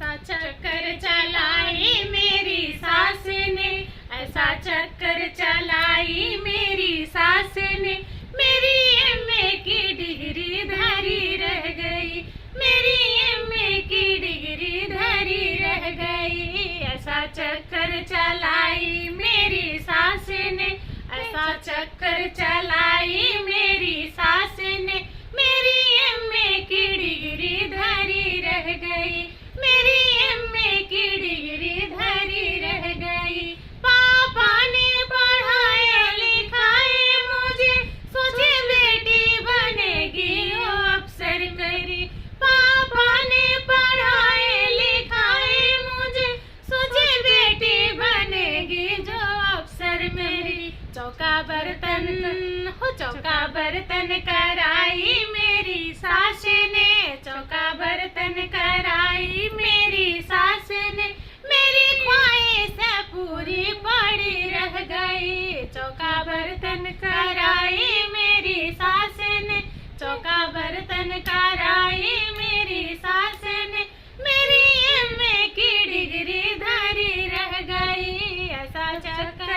ऐसा चक्कर चलाई मेरी सास ने, ऐसा चक्कर चलाई मेरी सास ने, मेरी एमए की डिग्री धरी रह गई, मेरी एमए की डिग्री धरी रह गई। ऐसा चक्कर चलाई मेरी सास ने, ऐसा चक्कर चलाई मेरी सास ने, मेरी एमए की डिग्री धरी रह गई, मेरी एमए की डिग्री धरी रह गई। पापा ने पढ़ाया लिखाए मुझे, सोचे बेटी बनेगी वो अफसर मेरी। पापा ने पढ़ाए लिखाए मुझे, सोचे बेटी बनेगी जो अफसर मेरी। चौका बर्तन हो चौका बर्तन कराई मेरी सास ने, चौका बर्तन कराई मेरी सास ने, मेरी ख्वाहिश पूरी पड़ी रह गई। चौका बर्तन कराई मेरी सास ने, चौका बर्तन कराई मेरी सास ने, मेरी एमए की डिग्री धरी रह गई। ऐसा चक्कर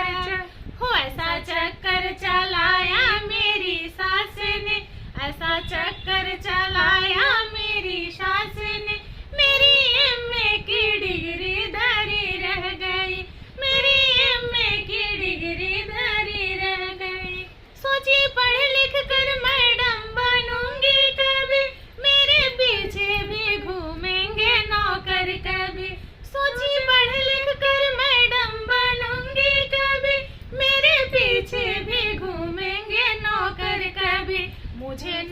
ऐसा चक्कर चलाया मेरी सास ने, ऐसा चक्कर चलाया मेरी सास ने, मेरी एमए की डिग्री धरी रह गई, मेरी एमए की डिग्री धरी रह गई। सोची पढ़ लिख कर मैडम बनूंगी कभी, मेरे पीछे भी घूमेंगे नौकर कभी। सोची पढ़ लिख कर मैडम बनूंगी कभी, मेरे पीछे भी घूमेंगे नौकर कभी। मुझे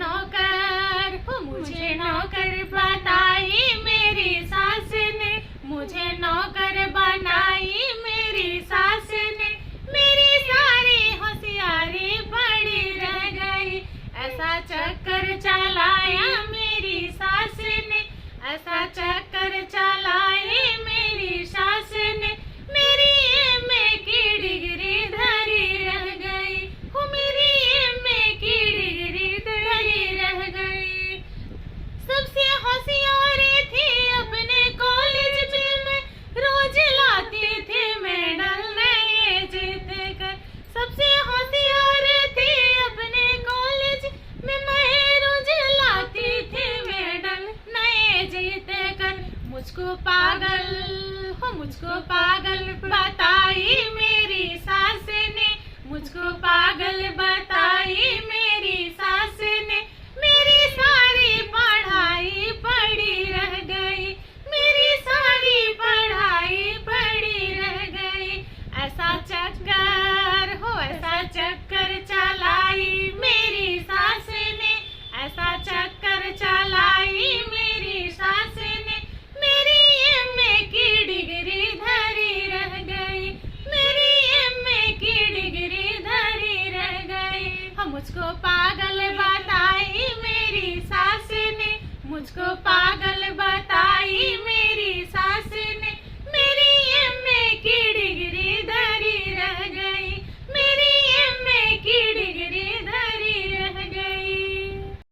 नौकर बताई मेरी सास ने, मुझे नौकर बनाई मेरी सास ने, मेरी सारी होशियारी पड़ी रह गई। ऐसा चक्कर चलाया मेरी सास ने, ऐसा चक्कर चलाए मेरी सास ने, मेरी एमए की डिग्री धरी रह गई, हो मेरी एमए की डिग्री धरी रह गई। सबसे होशियारी थी अपने कॉलेज में मैं, रोज लाती थी मेडल नए जीत कर। सबसे होशियार थी अपने कॉलेज में मैं, रोज लाती थी मेडल नए जीत कर। मुझको पागल बताई मेरी सास ने, मुझको पागल बताई मेरी सास ने, मेरी सारी पढ़ाई पड़ी रह गई, मेरी सारी पढ़ाई पड़ी रह गई। ऐसा चक्कर चलाई मेरी सास ने, ऐसा चक्कर चलाई मेरी सास ने, मेरी एमए की डिग्री धरी रह गई, मेरी एमए की डिग्री धरी रह गई। हम मुझको